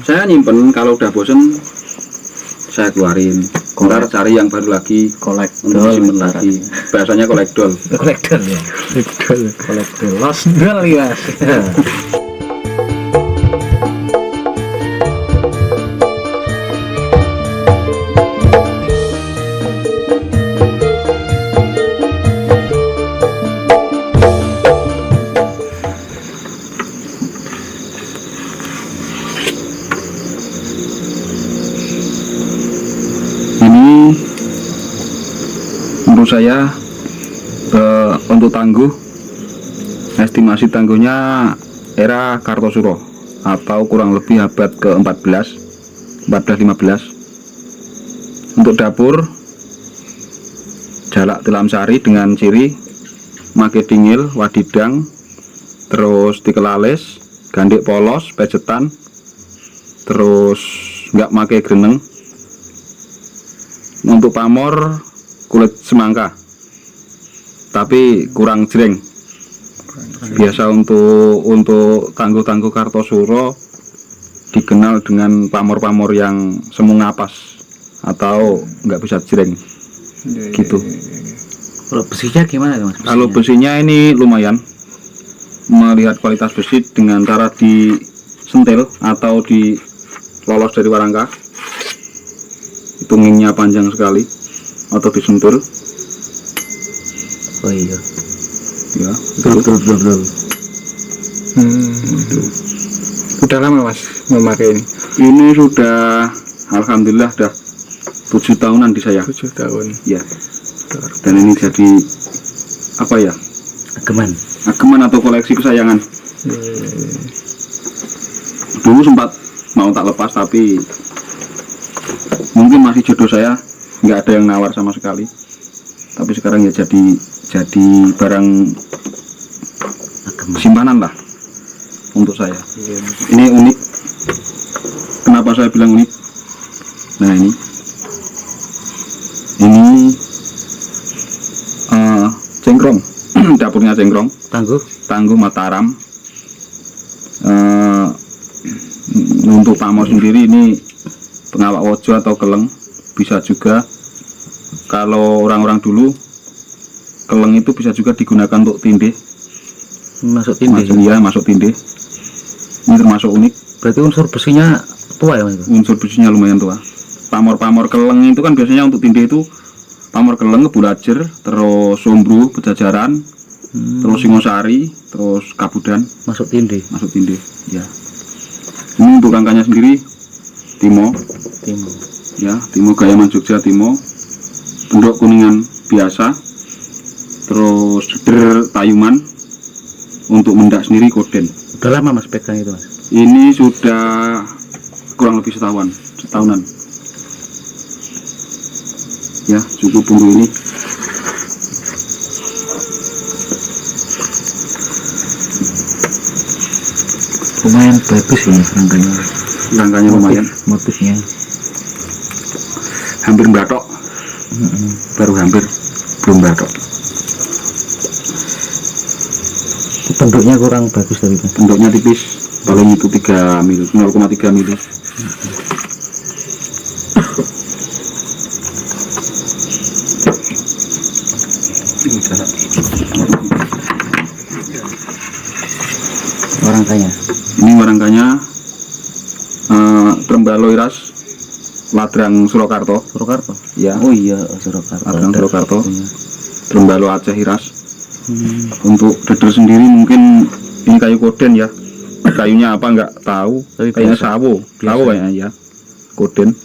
Saya nyimpen, kalau udah bosen saya keluarin. Ntar cari yang baru lagi, untuk simpen lagi. Bahasanya kolekdol. Kolektor ya. Kolektor. Lost doll ya. Ini menurut saya untuk tangguh, estimasi tangguhnya era Kartosuro atau kurang lebih abad ke-14, 14-15. Untuk dapur jalak tilam sari dengan ciri make dingil, wadidang, terus tikelales, gandik polos, pejetan, terus nggak make greneng. Untuk pamor kulit semangka tapi kurang jreng. Biasa untuk tangguh-tangguh Kartosuro dikenal dengan pamor-pamor yang semu ngapas atau nggak bisa jreng gitu. Kalau besinya gimana Mas? Kalau besinya ini lumayan, melihat kualitas besi dengan cara disentil atau dilolos dari warangka, tungingnya panjang sekali atau disentil. Oh iya. Ya, Betul. Udah lama Mas memakai ini? ini sudah alhamdulillah dah 7 tahunan di saya. 7 tahun. Ya. Dan ini jadi apa ya? Ageman atau koleksi kesayangan. Dulu sempat mau tak lepas tapi mungkin masih jodoh saya, nggak ada yang nawar sama sekali. Tapi sekarang ya jadi barang simpanan lah untuk saya. Ini unik. Kenapa saya bilang unik? Nah ini cengkrong. Dapurnya cengkrong. Tangguh Mataram. Untuk pamor sendiri ini pengawak wojo atau keleng, bisa juga. Kalau orang-orang dulu keleng itu bisa juga digunakan untuk tindih. Masuk tindih. Masuk tindih. Ini termasuk unik. Berarti unsur besinya tua ya Mas? Unsur besinya lumayan tua. Pamor-pamor keleng itu kan biasanya untuk tindih itu pamor keleng, Kebulajer, terus Sombru, Pejajaran, terus Singosari, terus Kabudan. Masuk tindih. Ya. Ini untuk rangkanya sendiri Timo. Ya, Timo Gayaman Jogja Timo. Pendok kuningan biasa. Terus der Tayuman. Untuk mendak sendiri Koden. Udah lama Mas pegang itu Mas? Ini sudah kurang lebih setahunan. Ya, cukup untuk ini. Lumayan bagus ya rangkanya. Rangkanya lumayan. Motifnya Hampir batok. Baru hampir, belum batok. bentuknya kurang bagus tapi Mas. Bentuknya tipis, paling itu 3 mili, 0,3 mili. Warangkanya. Ini warangkanya Trembalo Iras, Ladrang Surakarta. Ya. Oh iya, Surakarta. Ladrang Surakarta. Trembalo Aceh Iras. Untuk deder sendiri mungkin ini kayu Koden ya. Kayunya apa nggak tahu. Kayaknya sawo kayaknya ya. Koden.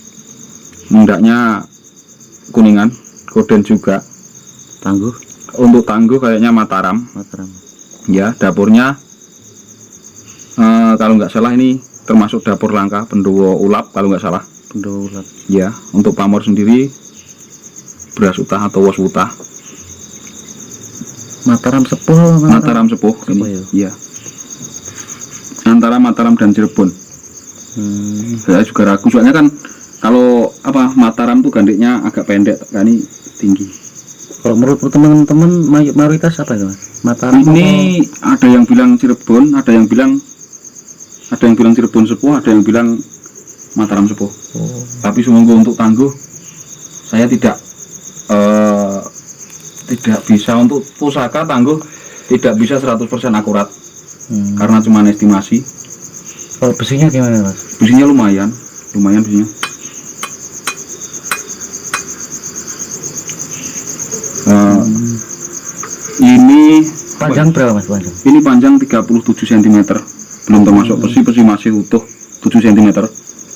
Mendaknya kuningan. Koden juga. Tangguh. Untuk tangguh kayaknya Mataram. Ya, dapurnya kalau nggak salah ini termasuk dapur langka Pendowo Ulap kalau nggak salah. Pendowo Ulap. Ya, untuk pamor sendiri beras utah atau wos utah. Mataram Sepuh. Mataram Sepuh ini. Ya. Antara Mataram dan Cirebon. Saya juga ragu soalnya kan kalau apa Mataram tuh gandiknya agak pendek, kan ini tinggi. Kalau menurut teman-teman mayoritas apa ya Mas? Mataram ini ada yang bilang Cirebon, ada yang bilang Cirebon Sepuh, ada yang bilang Mataram Sepuh. Oh. Tapi sungguh untuk tangguh saya tidak bisa untuk pusaka tangguh, tidak bisa 100% akurat karena cuma estimasi. Kalau besinya gimana Mas? Besinya lumayan besinya. Ini Panjang berapa Mas panjang? ini panjang 37 cm, belum termasuk besi masih utuh 7 cm.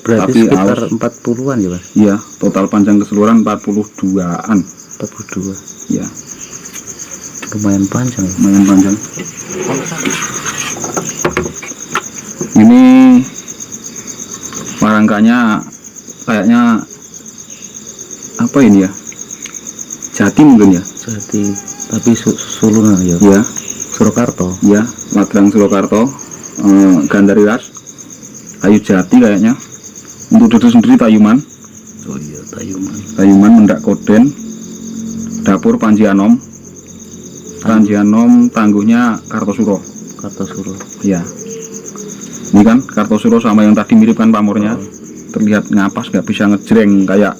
Berarti Tapi sekitar halus. 40-an ya Mas? Iya, total panjang keseluruhan 42-an. 42. Ya, Lumayan panjang ya. lumayan panjang. Ini warangkanya kayaknya apa ini ya? Jati mungkin ya? Jadi tapi Sulunan ya. Iya, Surakarta. iya, Magelang Surakarta, Gandari Ras, kayu jati kayaknya. Untuk duduk sendiri Tayuman, Oh iya, Tayuman. Tayuman Mendak Koden, dapur Panji Anom, tangguhnya Kartosuro. Kartosuro. Iya. Ini kan Kartosuro sama yang tadi mirip kan pamornya. Terlihat ngapas, nggak bisa ngejreng kayak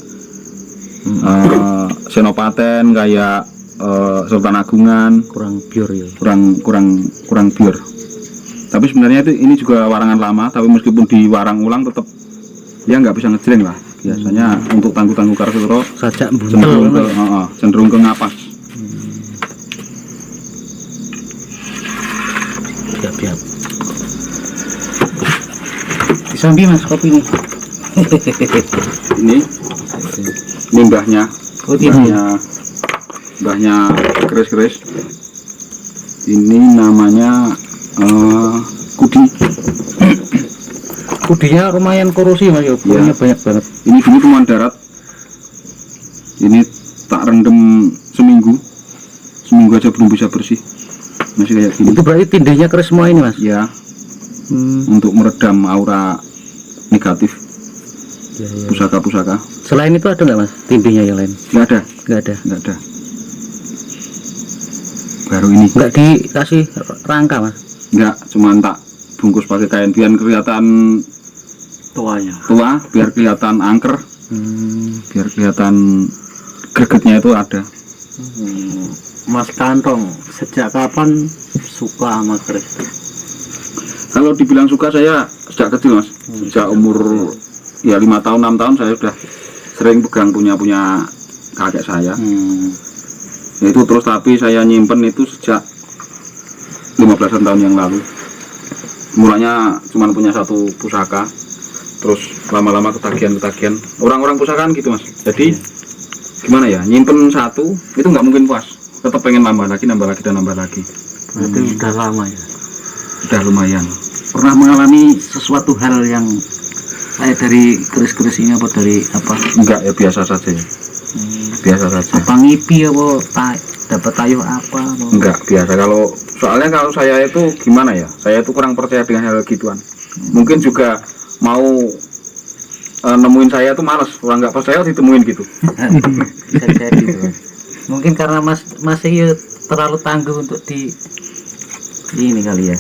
Senopaten, kayak Sultan Agungan, Kurang pure ya. kurang pure. Tapi sebenarnya ini juga warangan lama, tapi meskipun diwarang ulang tetap dia nggak bisa ngejreng lah. Biasanya untuk tangguh-tangguh Kartosuro Sajak cenderung buntel. cenderung ke ngapas. Siap. Disambi Mas kopi nih. Ini mbahnya. Oh tidak. Mbahnya keris-keris. Ini namanya Kudi. Kudinya lumayan korosi Mas ya. Kudinya banyak banget. Ini dulu temuan darat. Ini tak rendem seminggu aja belum bisa bersih, masih kayak gini. Itu berarti tindihnya keris semua ini Mas? Ya, untuk meredam aura negatif Ya. pusaka-pusaka. Selain itu ada nggak Mas tindihnya yang lain? Nggak ada. Nggak ada. Baru ini. Nggak dikasih rangka Mas? Nggak, cuman tak bungkus pakai kain biar kelihatan tua, biar kelihatan angker, biar kelihatan gregetnya itu ada. Mas Kantong, sejak kapan suka sama keris? Kalau dibilang suka, saya sejak kecil Mas, sejak umur ya 5 tahun 6 tahun saya sudah sering pegang punya kakek saya. Itu terus, tapi saya nyimpen itu sejak 15-an tahun yang lalu. Mulanya cuma punya satu pusaka, terus lama-lama ketagihan. Orang-orang pusaka kan gitu Mas. Jadi gimana ya, nyimpen satu itu nggak mungkin puas, tetap pengen nambah lagi. Berarti udah lama ya? Udah lumayan. Pernah mengalami sesuatu hal yang kayak dari keris-keris ini apa dari apa? Enggak ya, biasa saja ya. Biasa saja. Apa ngipi apa dapat tayo apa? Enggak, biasa. Kalau saya itu gimana ya, saya itu kurang percaya dengan hal gituan. Mungkin juga mau nemuin saya itu malas, orang nggak percaya ditemuin gitu. Bisa jadi tuh. Mungkin karena masih terlalu tangguh untuk ini kali ya.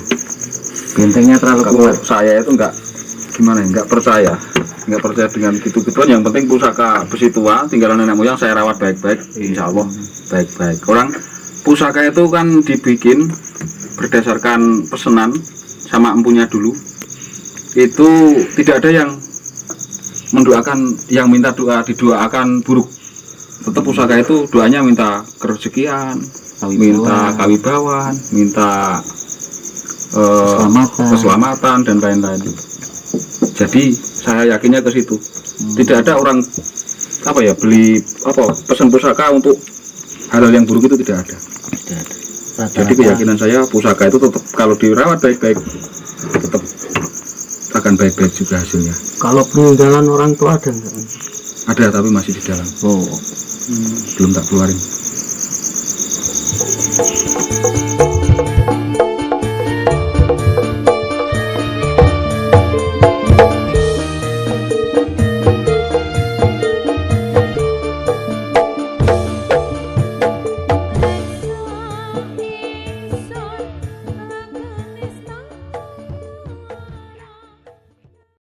Bentengnya terlalu Kalau kuat. saya itu nggak nggak percaya dengan gitu-gituan. Yang penting pusaka besi tua tinggalan nenek moyang saya rawat baik-baik, insya Allah baik-baik. Orang pusaka itu kan dibikin berdasarkan pesanan sama empunya dulu. Itu tidak ada yang mendoakan, yang minta didoakan buruk. Tetap pusaka itu doanya minta kerezekian, minta kawibawan, minta keselamatan dan lain-lain. Jadi saya yakinnya ke situ. Tidak ada orang beli pesan pusaka untuk hal-hal yang buruk, itu tidak ada. Jadi keyakinan saya pusaka itu tetap kalau dirawat baik-baik tetap akan baik-baik juga hasilnya. Kalau peninggalan orang tua ada nggak? Ada, tapi masih di dalam. Oh. Belum tak keluarin.